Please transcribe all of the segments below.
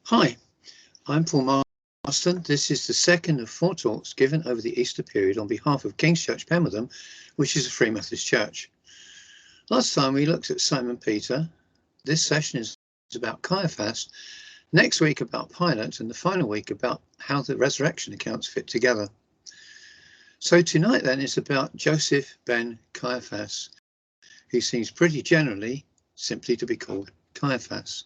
Hi, I'm Paul Marston. This is the second of 4 talks given over the Easter period on behalf of King's Church, Pemberton, which is a Free Methodist church. Last time we looked at Simon Peter. This session is about Caiaphas, next week about Pilate, and the final week about how the resurrection accounts fit together. So tonight then is about Joseph ben Caiaphas, who seems pretty generally simply to be called Caiaphas.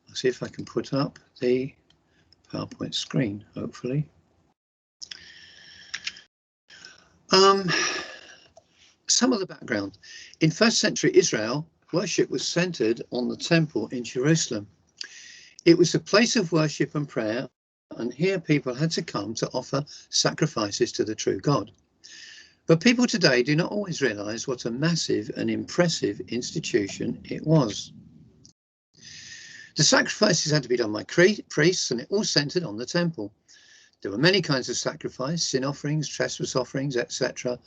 I'll see if I can put up the PowerPoint screen, hopefully. Some of the background. In first century Israel, worship was centered on the temple in Jerusalem. It was a place of worship and prayer, and here people had to come to offer sacrifices to the true God. But people today do not always realize what a massive and impressive institution it was. The sacrifices had to be done by priests, and it all centered on the temple. There were many kinds of sacrifice, sin offerings, trespass offerings, etc.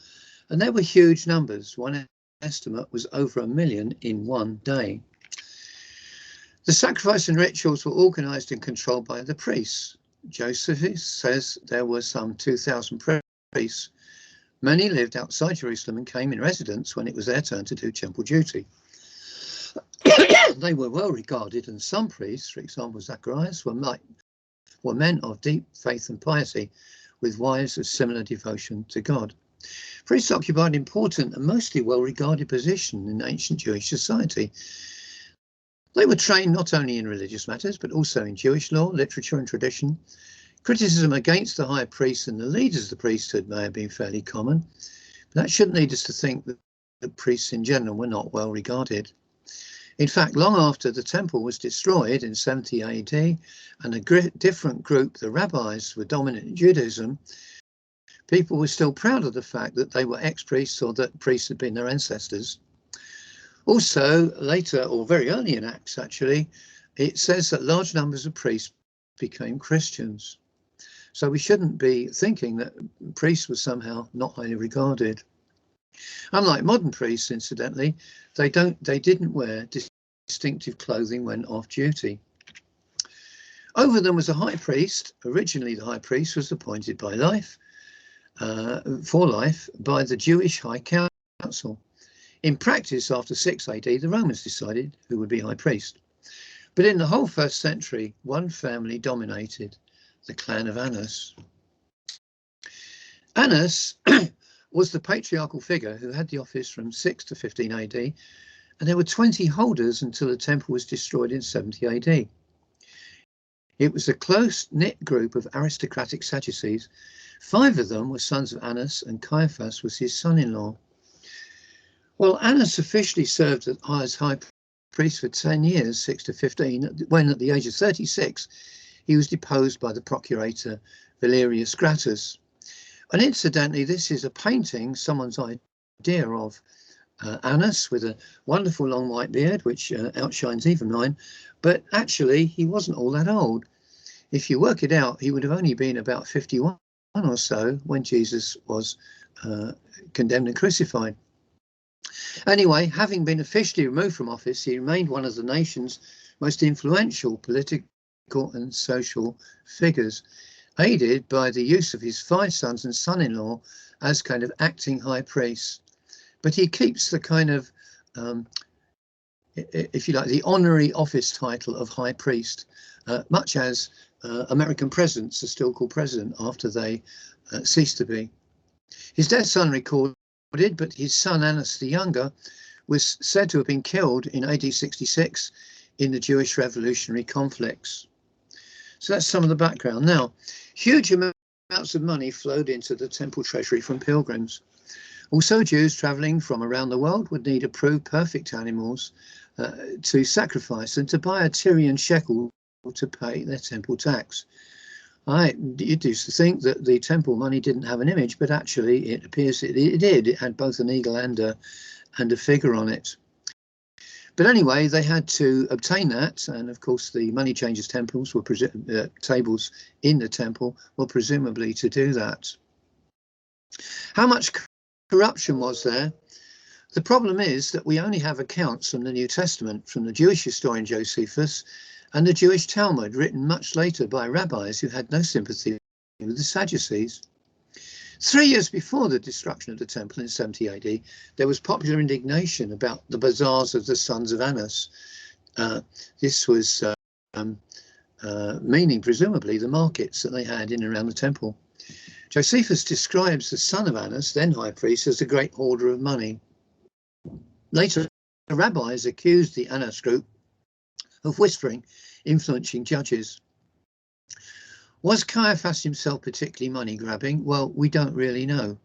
And there were huge numbers. One estimate was over 1 million in one day. The sacrifice and rituals were organized and controlled by the priests. Josephus says there were some 2,000 priests. Many lived outside Jerusalem and came in residence when it was their turn to do temple duty. They were well regarded, and some priests, for example Zacharias, were men of deep faith and piety, with wives of similar devotion to God. Priests occupied an important and mostly well-regarded position in ancient Jewish society. They were trained not only in religious matters, but also in Jewish law, literature and tradition. Criticism against the high priests and the leaders of the priesthood may have been fairly common, but that shouldn't lead us to think that priests in general were not well regarded. In fact, long after the temple was destroyed in 70 AD and a different group, the rabbis, were dominant in Judaism, people were still proud of the fact that they were ex-priests or that priests had been their ancestors. Also, later, or very early in Acts actually, it says that large numbers of priests became Christians. So we shouldn't be thinking that priests were somehow not highly regarded. Unlike modern priests, incidentally, they didn't wear distinctive clothing when off duty. Over them was a high priest. Originally, the high priest was appointed for life by the Jewish High Council. In practice, after 6 AD, the Romans decided who would be high priest. But in the whole first century, one family dominated, the clan of Annas. Annas was the patriarchal figure who had the office from 6 to 15 AD, and there were 20 holders until the temple was destroyed in 70 AD. It was a close-knit group of aristocratic Sadducees. 5 of them were sons of Annas, and Caiaphas was his son-in-law. Well, Annas officially served as high priest for 10 years, 6 to 15, when at the age of 36, he was deposed by the procurator Valerius Gratus. And incidentally, this is a painting, someone's idea of Annas with a wonderful long white beard, which outshines even mine. But actually, he wasn't all that old. If you work it out, he would have only been about 51 or so when Jesus was condemned and crucified. Anyway, having been officially removed from office, he remained one of the nation's most influential political and social figures, aided by the use of his 5 sons and son-in-law as kind of acting high priests. But he keeps the kind of, if you like, the honorary office title of high priest, much as American presidents are still called president after they cease to be. His death's unrecorded, but his son Annas the Younger was said to have been killed in AD 66 in the Jewish revolutionary conflicts. So that's some of the background. Now, huge amounts of money flowed into the temple treasury from pilgrims. Also, Jews travelling from around the world would need approved perfect animals to sacrifice and to buy a Tyrian shekel to pay their temple tax. I used to think that the temple money didn't have an image, but actually it appears it did. It had both an eagle and a figure on it. But anyway, they had to obtain that, and of course the money changers' tables in the temple were presumably to do that. How much corruption was there? The problem is that we only have accounts from the New Testament, from the Jewish historian Josephus, and the Jewish Talmud, written much later by rabbis who had no sympathy with the Sadducees. 3 years before the destruction of the temple in 70 AD, there was popular indignation about the bazaars of the sons of Annas. This was meaning, presumably, the markets that they had in and around the temple. Josephus describes the son of Annas, then high priest, as a great hoarder of money. Later, the rabbis accused the Annas group of whispering, influencing judges. Was Caiaphas himself particularly money-grabbing? Well, we don't really know.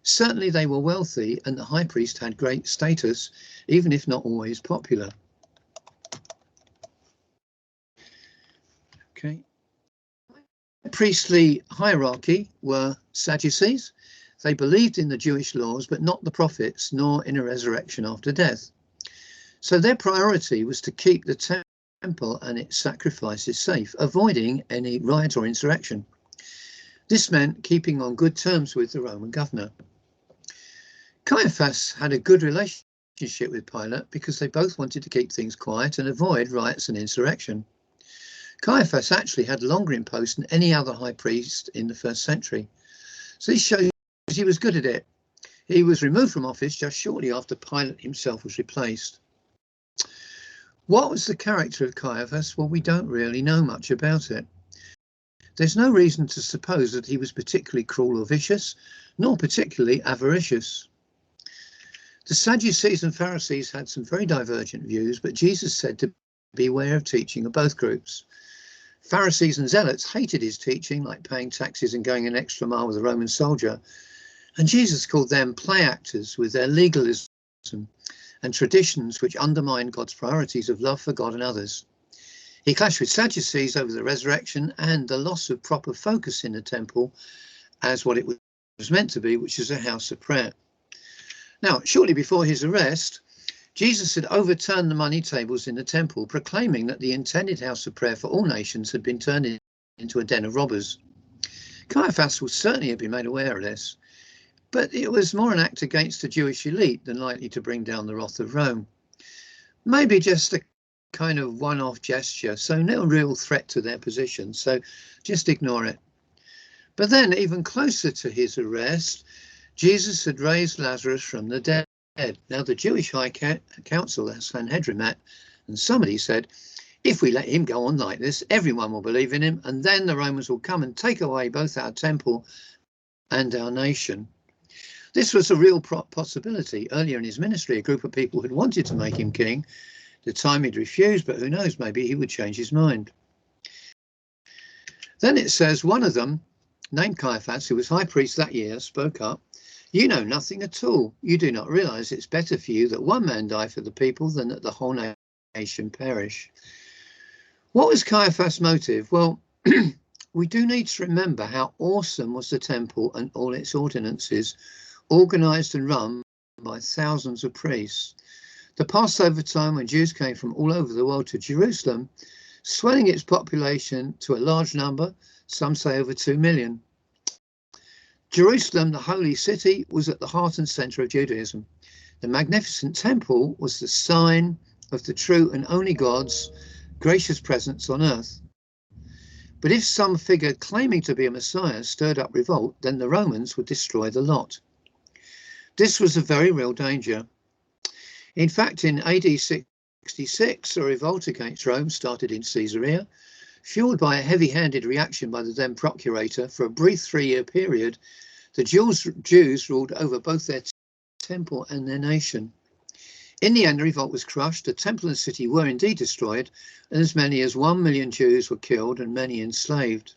Certainly they were wealthy, and the high priest had great status, even if not always popular. Okay. The priestly hierarchy were Sadducees. They believed in the Jewish laws, but not the prophets, nor in a resurrection after death. So their priority was to keep the temple and its sacrifices safe, avoiding any riot or insurrection. This meant keeping on good terms with the Roman governor. Caiaphas had a good relationship with Pilate because they both wanted to keep things quiet and avoid riots and insurrection. Caiaphas actually had longer in post than any other high priest in the 1st century. So this shows he was good at it. He was removed from office just shortly after Pilate himself was replaced. What was the character of Caiaphas? Well, we don't really know much about it. There's no reason to suppose that he was particularly cruel or vicious, nor particularly avaricious. The Sadducees and Pharisees had some very divergent views, but Jesus said to beware of teaching of both groups. Pharisees and Zealots hated his teaching, like paying taxes and going an extra mile with a Roman soldier. And Jesus called them play actors with their legalism and traditions which undermine God's priorities of love for God and others. He clashed with Sadducees over the resurrection and the loss of proper focus in the temple as what it was meant to be, which is a house of prayer. Now, shortly before his arrest, Jesus had overturned the money tables in the temple, proclaiming that the intended house of prayer for all nations had been turned into a den of robbers. Caiaphas would certainly have been made aware of this, but it was more an act against the Jewish elite than likely to bring down the wrath of Rome. Maybe just a kind of one-off gesture, so no real threat to their position, so just ignore it. But then, even closer to his arrest, Jesus had raised Lazarus from the dead. Now the Jewish High Council, the Sanhedrin, met, and somebody said, if we let him go on like this, everyone will believe in him, and then the Romans will come and take away both our temple and our nation. This was a real possibility. Earlier in his ministry, a group of people had wanted to make him king. At the time he'd refused, but who knows, maybe he would change his mind. Then it says one of them, named Caiaphas, who was high priest that year, spoke up. You know nothing at all. You do not realize it's better for you that one man die for the people than that the whole nation perish. What was Caiaphas' motive? Well, we do need to remember how awesome was the temple and all its ordinances, organized and run by thousands of priests. The Passover time when Jews came from all over the world to Jerusalem, swelling its population to a large number, some say over 2 million. Jerusalem, the holy city, was at the heart and center of Judaism. The magnificent temple was the sign of the true and only God's gracious presence on earth. But if some figure claiming to be a Messiah stirred up revolt, then the Romans would destroy the lot. This was a very real danger. In fact, in AD 66, a revolt against Rome started in Caesarea, fueled by a heavy-handed reaction by the then procurator. For a brief 3-year period, the Jews ruled over both their temple and their nation. In the end, the revolt was crushed, the temple and city were indeed destroyed, and as many as 1 million Jews were killed and many enslaved.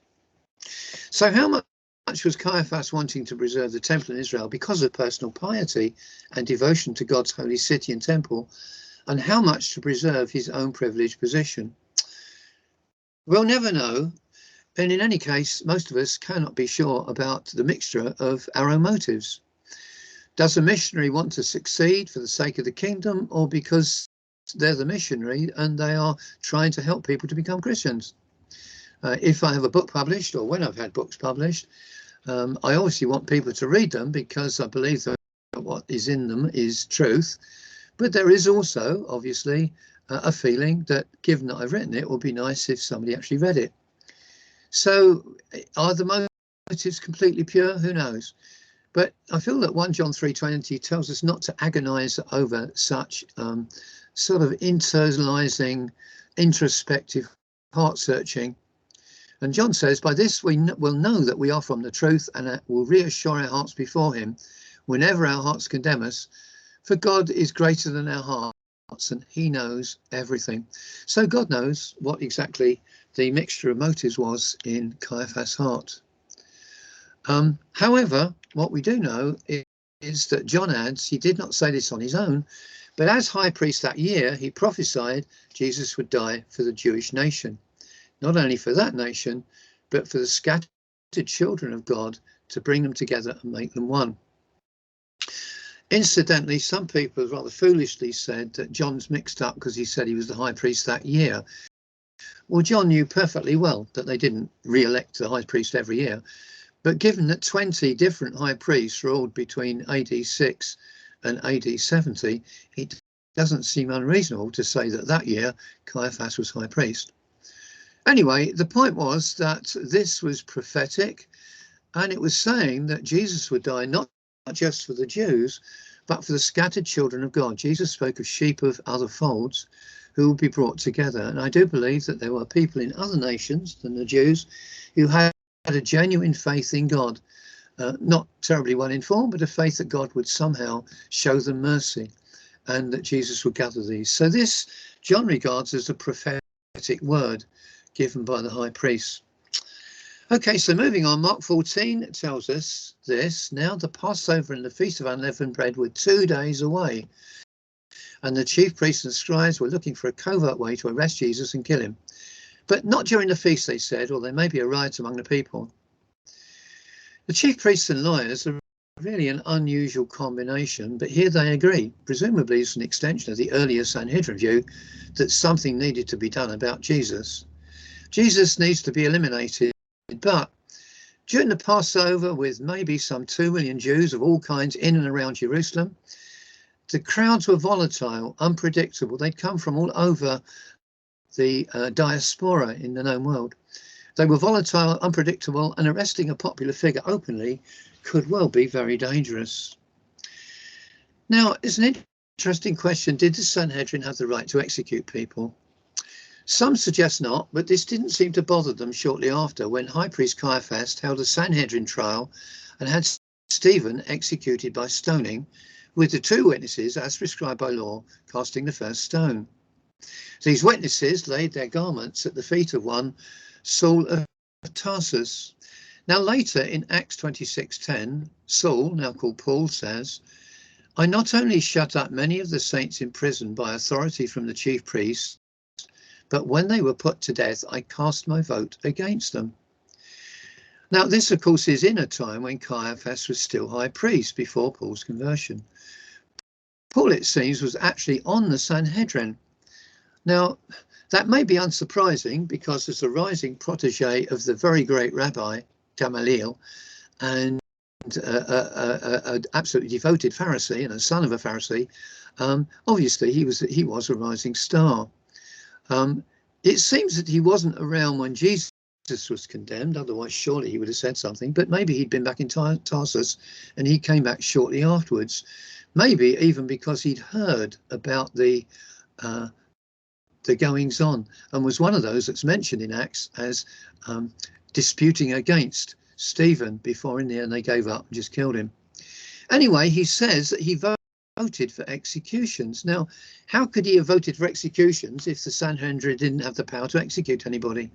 So how much was Caiaphas wanting to preserve the temple in Israel because of personal piety and devotion to God's holy city and temple, and how much to preserve his own privileged position? We'll never know, and in any case, most of us cannot be sure about the mixture of our own motives. Does a missionary want to succeed for the sake of the kingdom, or because they're the missionary and they are trying to help people to become Christians? If I have a book published, or when I've had books published, I obviously want people to read them because I believe that what is in them is truth. But there is also, obviously, a feeling that, given that I've written it, it would be nice if somebody actually read it. So are the motives completely pure? Who knows? But I feel that 1 John 3:20 tells us not to agonize over such sort of internalizing, introspective, heart-searching. And John says, by this we will know that we are from the truth, and it will reassure our hearts before him whenever our hearts condemn us. For God is greater than our hearts, and he knows everything. So God knows what exactly the mixture of motives was in Caiaphas' heart. However, what we do know is that John adds, he did not say this on his own, but as high priest that year, he prophesied Jesus would die for the Jewish nation. Not only for that nation, but for the scattered children of God, to bring them together and make them one. Incidentally, some people rather foolishly said that John's mixed up because he said he was the high priest that year. Well, John knew perfectly well that they didn't re-elect the high priest every year. But given that 20 different high priests ruled between AD 6 and AD 70, it doesn't seem unreasonable to say that that year Caiaphas was high priest. Anyway, the point was that this was prophetic, and it was saying that Jesus would die not just for the Jews, but for the scattered children of God. Jesus spoke of sheep of other folds who would be brought together. And I do believe that there were people in other nations than the Jews who had a genuine faith in God, not terribly well informed, but a faith that God would somehow show them mercy and that Jesus would gather these. So this John regards as a prophetic word given by the high priest. Okay, so moving on, Mark 14 tells us this. Now the Passover and the Feast of Unleavened Bread were 2 days away, and the chief priests and scribes were looking for a covert way to arrest Jesus and kill him. But not during the feast, they said, or there may be a riot among the people. The chief priests and lawyers are really an unusual combination, but here they agree. Presumably it's an extension of the earlier Sanhedrin view that something needed to be done about Jesus. Jesus needs to be eliminated, but during the Passover, with maybe some 2 million Jews of all kinds in and around Jerusalem, the crowds were volatile, unpredictable. They'd come from all over the diaspora in the known world. They were volatile, unpredictable, and arresting a popular figure openly could well be very dangerous. Now, it's an interesting question. Did the Sanhedrin have the right to execute people? Some suggest not, but this didn't seem to bother them shortly after, when High Priest Caiaphas held a Sanhedrin trial and had Stephen executed by stoning, with the 2 witnesses, as prescribed by law, casting the first stone. These witnesses laid their garments at the feet of one Saul of Tarsus. Now later in Acts 26:10, Saul, now called Paul, says, I not only shut up many of the saints in prison by authority from the chief priests, but when they were put to death, I cast my vote against them. Now this, of course, is in a time when Caiaphas was still high priest before Paul's conversion. Paul, it seems, was actually on the Sanhedrin. Now, that may be unsurprising because as a rising protege of the very great Rabbi Gamaliel and an absolutely devoted Pharisee and a son of a Pharisee, obviously he was a rising star. It seems that he wasn't around when Jesus was condemned, otherwise surely he would have said something, but maybe he'd been back in Tarsus and he came back shortly afterwards, maybe even because he'd heard about the goings on and was one of those that's mentioned in Acts as disputing against Stephen before in the end they gave up and just killed him. Anyway, he says that he voted for executions. Now, how could he have voted for executions if the Sanhedrin didn't have the power to execute anybody?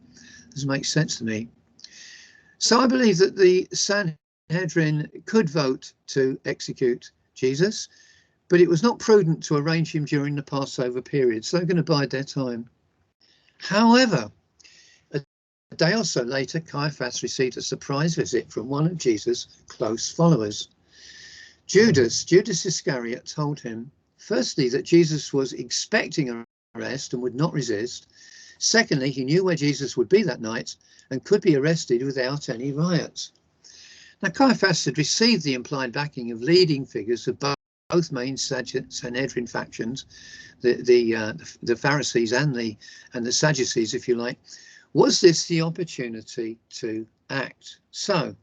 Doesn't make sense to me. So I believe that the Sanhedrin could vote to execute Jesus, but it was not prudent to arrange him during the Passover period, so they're going to bide their time. However, a day or so later, Caiaphas received a surprise visit from one of Jesus' close followers. Judas Iscariot told him, firstly, that Jesus was expecting arrest and would not resist. Secondly, he knew where Jesus would be that night and could be arrested without any riots. Now, Caiaphas had received the implied backing of leading figures of both both main Sanhedrin factions, the Pharisees and the Sadducees, if you like. Was this the opportunity to act? So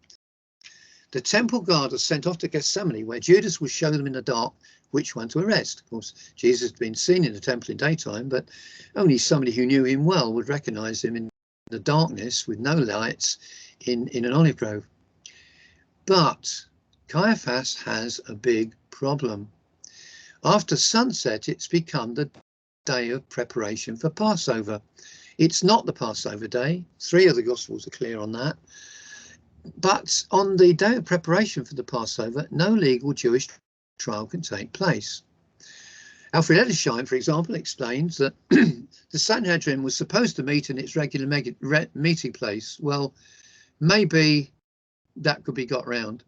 the temple guard was sent off to Gethsemane, where Judas would show them in the dark which one to arrest. Of course, Jesus had been seen in the temple in daytime, but only somebody who knew him well would recognize him in the darkness with no lights in an olive grove. But Caiaphas has a big problem. After sunset, it's become the day of preparation for Passover. It's not the Passover day. 3 of the Gospels are clear on that. But on the day of preparation for the Passover, no legal Jewish trial can take place. Alfred Edersheim, for example, explains that the Sanhedrin was supposed to meet in its regular meeting place. Well, maybe that could be got round.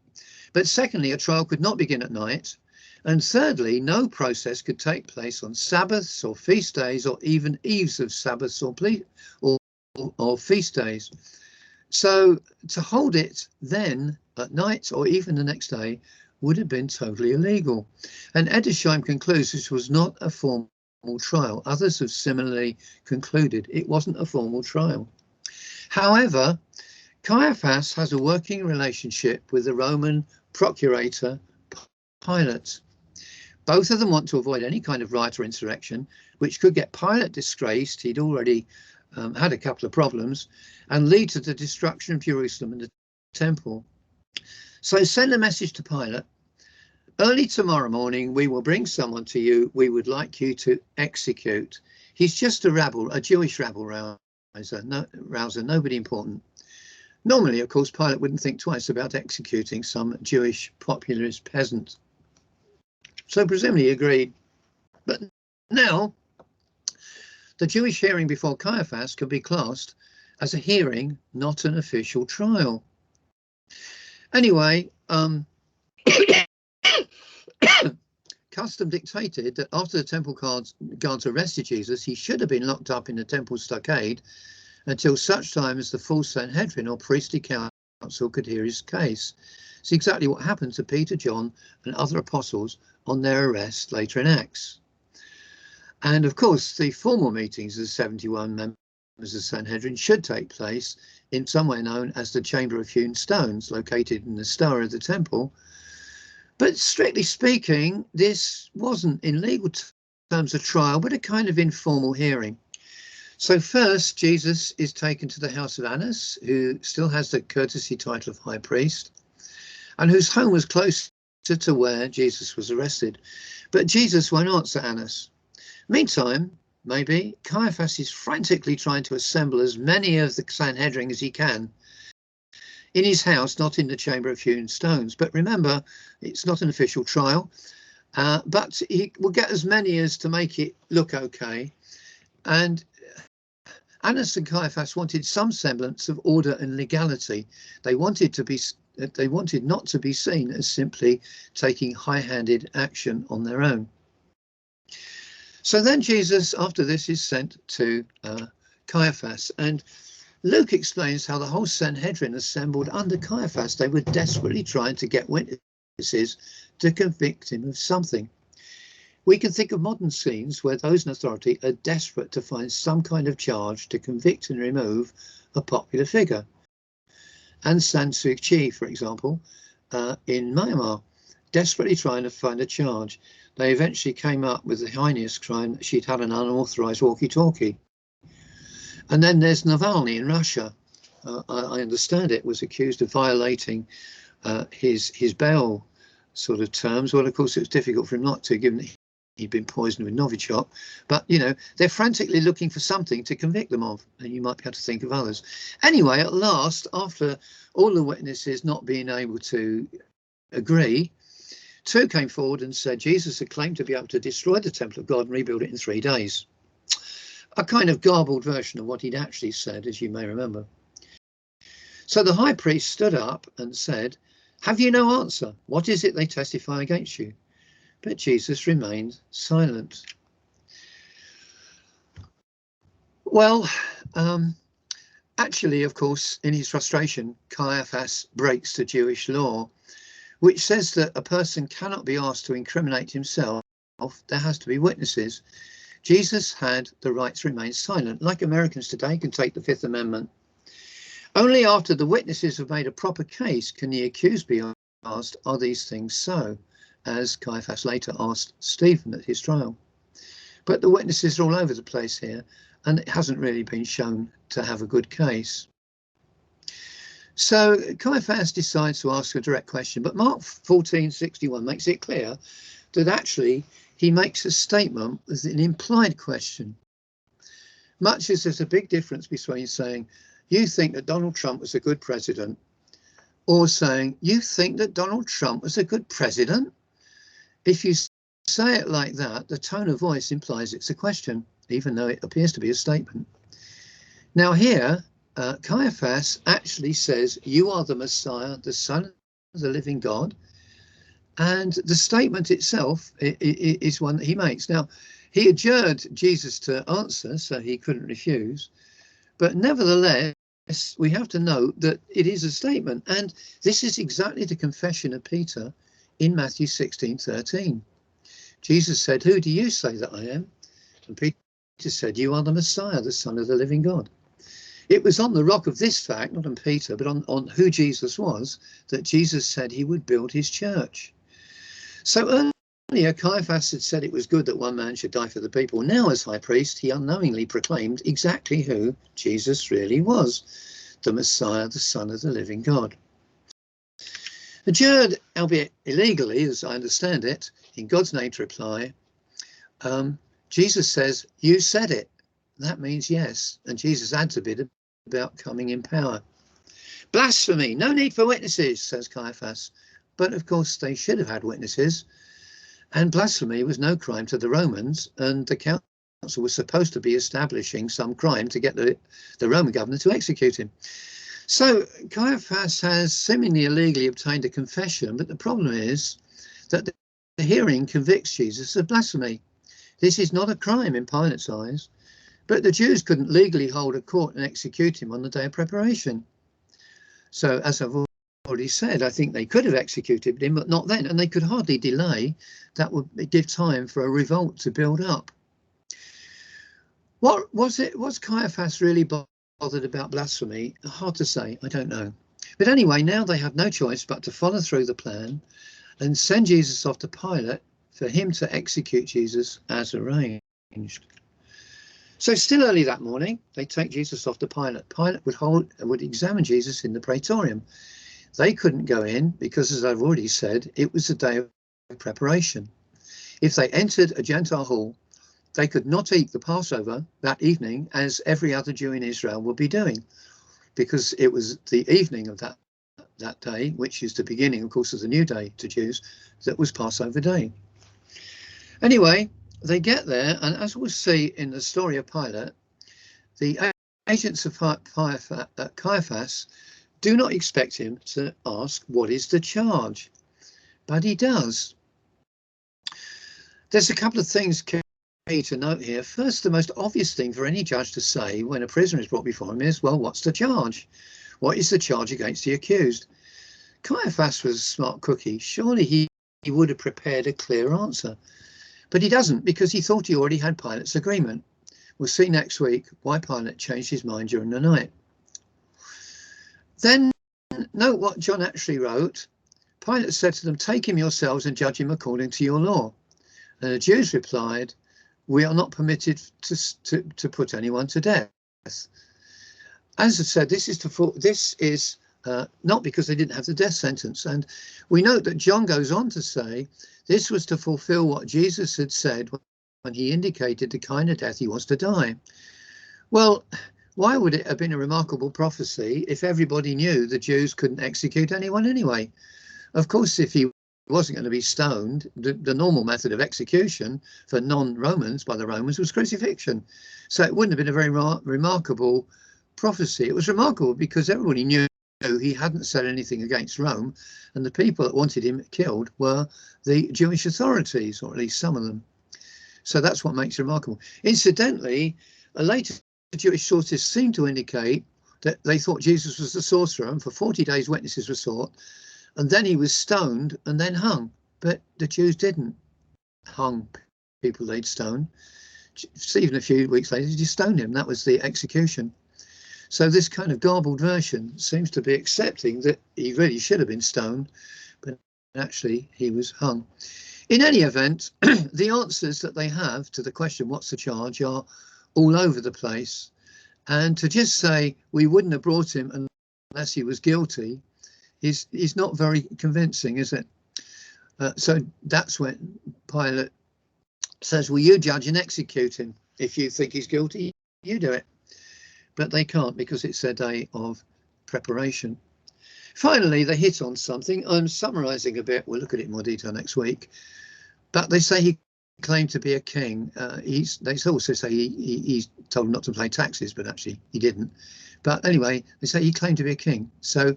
But secondly, a trial could not begin at night. And thirdly, no process could take place on Sabbaths or feast days, or even eves of Sabbaths or feast days. So to hold it then at night or even the next day would have been totally illegal. And Edersheim concludes this was not a formal trial. Others have similarly concluded it wasn't a formal trial. However, Caiaphas has a working relationship with the Roman procurator Pilate. Both of them want to avoid any kind of riot or insurrection, which could get Pilate disgraced. He'd already had a couple of problems, and lead to the destruction of Jerusalem and the temple. So send a message to Pilate. Early tomorrow morning, we will bring someone to you we would like you to execute. He's just a Jewish rabble-rouser, nobody important. Normally, of course, Pilate wouldn't think twice about executing some Jewish popularist peasant. So presumably he agreed. But now, the Jewish hearing before Caiaphas can be classed as a hearing, not an official trial. Anyway, custom dictated that after the temple guards arrested Jesus, he should have been locked up in the temple stockade until such time as the full Sanhedrin or priestly council could hear his case. It's exactly what happened to Peter, John, and other apostles on their arrest later in Acts. And of course, the formal meetings of the 71 members of the Sanhedrin should take place in somewhere known as the Chamber of Hewn Stones, located in the stoa of the temple. But strictly speaking, this wasn't in legal terms a trial, but a kind of informal hearing. So first, Jesus is taken to the house of Annas, who still has the courtesy title of high priest, and whose home was closer to where Jesus was arrested. But Jesus won't answer Annas. Meantime, maybe, Caiaphas is frantically trying to assemble as many of the Sanhedrin as he can in his house, not in the Chamber of Hewn Stones. But remember, it's not an official trial, but he will get as many as to make it look okay. And Annas and Caiaphas wanted some semblance of order and legality. They wanted not to be seen as simply taking high-handed action on their own. So then Jesus, after this, is sent to Caiaphas, and Luke explains how the whole Sanhedrin assembled under Caiaphas. They were desperately trying to get witnesses to convict him of something. We can think of modern scenes where those in authority are desperate to find some kind of charge to convict and remove a popular figure. Aung San Suu Kyi, for example, in Myanmar, desperately trying to find a charge. They eventually came up with the heinous crime that she'd had an unauthorized walkie-talkie. And then there's Navalny in Russia. I understand it was accused of violating his bail sort of terms. Well, of course, it was difficult for him not to, given that he'd been poisoned with Novichok. But, you know, they're frantically looking for something to convict them of, and you might be able to think of others. Anyway, at last, after all the witnesses not being able to agree, 2 came forward and said Jesus had claimed to be able to destroy the temple of God and rebuild it in 3 days. A kind of garbled version of what he'd actually said, as you may remember. So the high priest stood up and said, "Have you no answer? What is it they testify against you?" But Jesus remained silent. Well, actually, of course, in his frustration, Caiaphas breaks the Jewish law, which says that a person cannot be asked to incriminate himself. There has to be witnesses. Jesus had the right to remain silent, like Americans today can take the Fifth Amendment. Only after the witnesses have made a proper case can the accused be asked, are these things so? As Caiaphas later asked Stephen at his trial. But the witnesses are all over the place here, and it hasn't really been shown to have a good case. So Caiaphas decides to ask a direct question, but Mark 14:61 makes it clear that actually he makes a statement with an implied question. Much as there's a big difference between saying, you think that Donald Trump was a good president, or saying, you think that Donald Trump was a good president? If you say it like that, the tone of voice implies it's a question, even though it appears to be a statement. Now here, Caiaphas actually says, you are the Messiah, the Son of the living God. And the statement itself is one that he makes. Now, he adjured Jesus to answer, so he couldn't refuse. But nevertheless, we have to note that it is a statement. And this is exactly the confession of Peter in Matthew 16:13. Jesus said, who do you say that I am? And Peter said, you are the Messiah, the Son of the living God. It was on the rock of this fact, not on Peter, but on who Jesus was, that Jesus said he would build his church. So earlier, Caiaphas had said it was good that one man should die for the people. Now, as high priest, he unknowingly proclaimed exactly who Jesus really was, the Messiah, the Son of the living God. Adjured, albeit illegally, as I understand it, in God's name to reply, Jesus says, you said it. That means yes. And Jesus adds a bit about coming in power. Blasphemy, no need for witnesses, says Caiaphas. But of course, they should have had witnesses. And blasphemy was no crime to the Romans. And the council was supposed to be establishing some crime to get the Roman governor to execute him. So Caiaphas has seemingly illegally obtained a confession. But the problem is that the hearing convicts Jesus of blasphemy. This is not a crime in Pilate's eyes. But the Jews couldn't legally hold a court and execute him on the day of preparation. So, as I've already said, I think they could have executed him, but not then. And they could hardly delay. That would give time for a revolt to build up. What was it? Was Caiaphas really bothered about blasphemy? Hard to say. I don't know. But anyway, now they have no choice but to follow through the plan and send Jesus off to Pilate for him to execute Jesus as arranged. So still early that morning, they take Jesus off to Pilate. Pilate would examine Jesus in the praetorium. They couldn't go in because, as I've already said, it was a day of preparation. If they entered a Gentile hall, they could not eat the Passover that evening, as every other Jew in Israel would be doing, because it was the evening of that day, which is the beginning, of course, of the new day to Jews, that was Passover day. Anyway, they get there, and as we'll see in the story of Pilate, the agents of Caiaphas do not expect him to ask, what is the charge? But he does. There's a couple of things key to note here. First, the most obvious thing for any judge to say when a prisoner is brought before him is, well, what's the charge? What is the charge against the accused? Caiaphas was a smart cookie. Surely he would have prepared a clear answer. But he doesn't, because he thought he already had Pilate's agreement. We'll see next week why Pilate changed his mind during the night. Then note what John actually wrote. Pilate said to them, take him yourselves and judge him according to your law. And the Jews replied, we are not permitted to put anyone to death. As I said, this is not because they didn't have the death sentence. And we note that John goes on to say, this was to fulfill what Jesus had said when he indicated the kind of death he wants to die. Well, why would it have been a remarkable prophecy if everybody knew the Jews couldn't execute anyone anyway? Of course, if he wasn't going to be stoned, the normal method of execution for non-Romans by the Romans was crucifixion. So it wouldn't have been a very remarkable prophecy. It was remarkable because everybody knew he hadn't said anything against Rome, and the people that wanted him killed were the Jewish authorities, or at least some of them. So that's what makes it remarkable. Incidentally, later Jewish sources seem to indicate that they thought Jesus was the sorcerer, and for 40 days witnesses were sought, and then he was stoned and then hung. But the Jews didn't hung people they'd stoned. Even a few weeks later, they just stoned him. That was the execution. So this kind of garbled version seems to be accepting that he really should have been stoned, but actually he was hung. In any event, the answers that they have to the question, what's the charge, are all over the place. And to just say we wouldn't have brought him unless he was guilty is not very convincing, is it? So that's when Pilate says, well, you judge and execute him. If you think he's guilty, you do it. But they can't, because it's their day of preparation. Finally, they hit on something. I'm summarising a bit. We'll look at it in more detail next week. But they say he claimed to be a king. They also say he's told not to pay taxes, but actually he didn't. But anyway, they say he claimed to be a king. So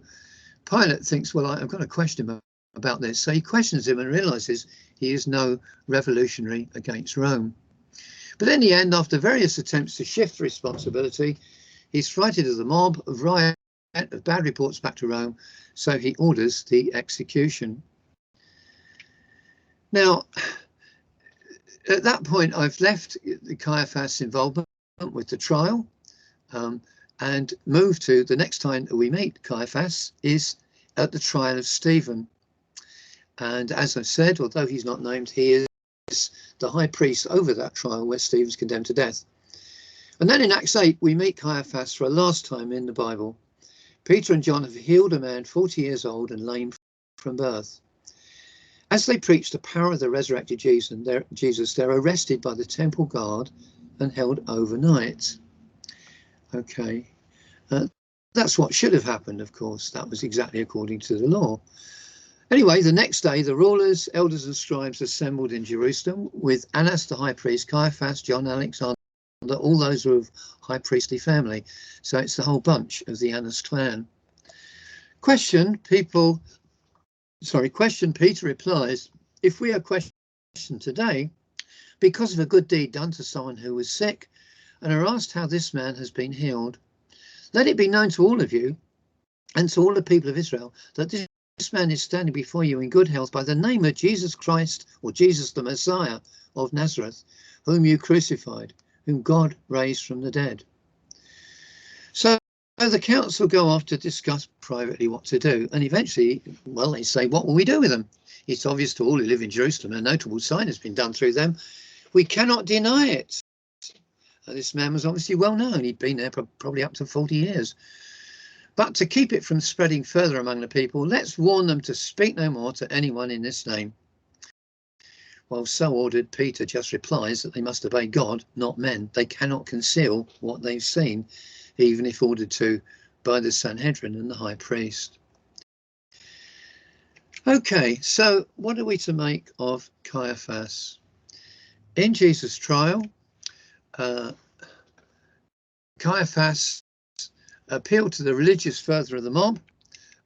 Pilate thinks, well, I've got to question him about this. So he questions him and realises he is no revolutionary against Rome. But in the end, after various attempts to shift responsibility, he's frightened of the mob, of riot, of bad reports back to Rome, so he orders the execution. Now, at that point, I've left the Caiaphas involvement with the trial and moved to the next time that we meet Caiaphas is at the trial of Stephen. And as I've said, although he's not named, he is the high priest over that trial where Stephen's condemned to death. And then in Acts 8, we meet Caiaphas for a last time in the Bible. Peter and John have healed a man 40 years old and lame from birth. As they preach the power of the resurrected Jesus, they're arrested by the temple guard and held overnight. Okay, that's what should have happened, of course. That was exactly according to the law. Anyway, the next day, the rulers, elders and scribes assembled in Jerusalem with Annas the high priest, Caiaphas, John, Alexander, all those were of high priestly family. So it's the whole bunch of the Annas clan. Question, Peter replies, if we are questioned today because of a good deed done to someone who was sick and are asked how this man has been healed, let it be known to all of you and to all the people of Israel that this man is standing before you in good health by the name of Jesus Christ, or Jesus the Messiah of Nazareth, whom you crucified, whom God raised from the dead. So the council go off to discuss privately what to do, and eventually, well, they say, what will we do with them? It's obvious to all who live in Jerusalem, a notable sign has been done through them. We cannot deny it. This man was obviously well known. He'd been there for probably up to 40 years. But to keep it from spreading further among the people, let's warn them to speak no more to anyone in this name. Well, so ordered, Peter just replies that they must obey God, not men. They cannot conceal what they've seen, even if ordered to by the Sanhedrin and the high priest. Okay, so what are we to make of Caiaphas? In Jesus' trial, Caiaphas appealed to the religious further of the mob,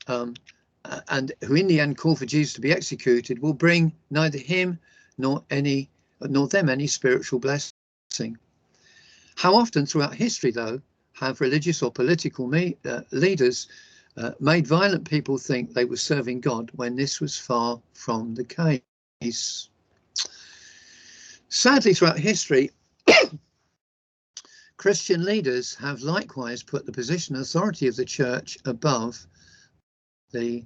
and who in the end called for Jesus to be executed, will bring neither him nor them any spiritual blessing. How often throughout history, though, have religious or political leaders made violent people think they were serving God when this was far from the case? Sadly, throughout history, Christian leaders have likewise put the position and authority of the church above the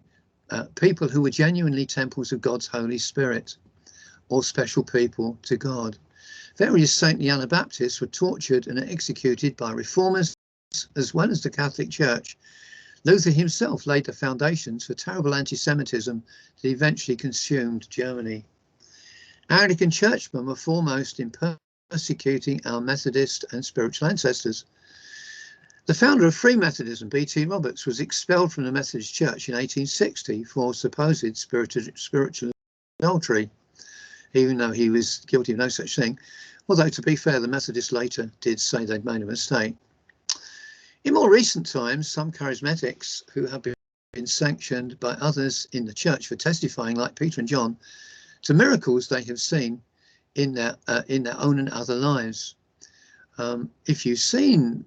people who were genuinely temples of God's Holy Spirit, or special people to God. Various saintly Anabaptists were tortured and executed by reformers as well as the Catholic Church. Luther himself laid the foundations for terrible anti-Semitism that eventually consumed Germany. Anglican churchmen were foremost in persecuting our Methodist and spiritual ancestors. The founder of Free Methodism, B.T. Roberts, was expelled from the Methodist Church in 1860 for supposed spiritual adultery, even though he was guilty of no such thing. Although, to be fair, the Methodists later did say they'd made a mistake. In more recent times, some charismatics who have been sanctioned by others in the church for testifying, like Peter and John, to miracles they have seen in their own and other lives. If you've seen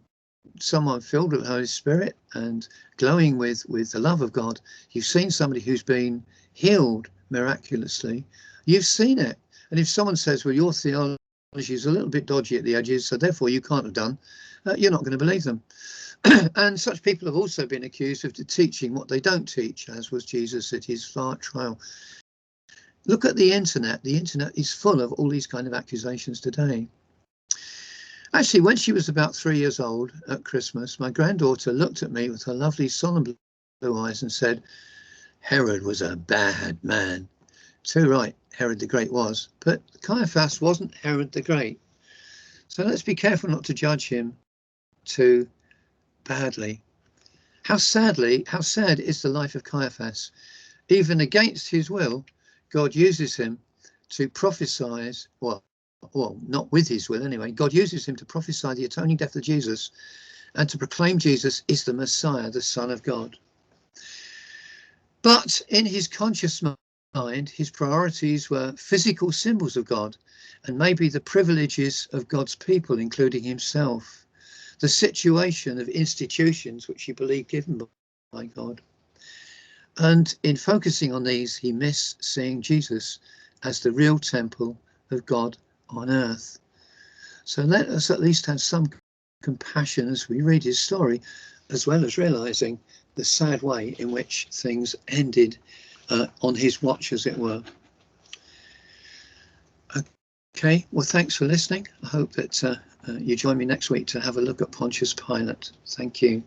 someone filled with the Holy Spirit and glowing with the love of God. You've seen somebody who's been healed miraculously. You've seen it. And if someone says, well, your theology is a little bit dodgy at the edges, so therefore you can't have done, you're not going to believe them. And such people have also been accused of teaching what they don't teach, as was Jesus at his trial. Look at the internet. The internet is full of all these kind of accusations today. Actually, when she was about 3 years old at Christmas, my granddaughter looked at me with her lovely solemn blue eyes and said, Herod was a bad man. Too right, Herod the Great was, but Caiaphas wasn't Herod the Great. So let's be careful not to judge him too badly. How sad is the life of Caiaphas. Even against his will, God uses him to prophesy, well, not with his will anyway. God uses him to prophesy the atoning death of Jesus and to proclaim Jesus is the Messiah, the Son of God. But in his conscious mind, his priorities were physical symbols of God and maybe the privileges of God's people, including himself, the situation of institutions which he believed given by God. And in focusing on these, he missed seeing Jesus as the real temple of God on earth. So let us at least have some compassion as we read his story, as well as realizing the sad way in which things ended on his watch, as it were. Okay, well, thanks for listening. I hope that you join me next week to have a look at Pontius Pilate. Thank you.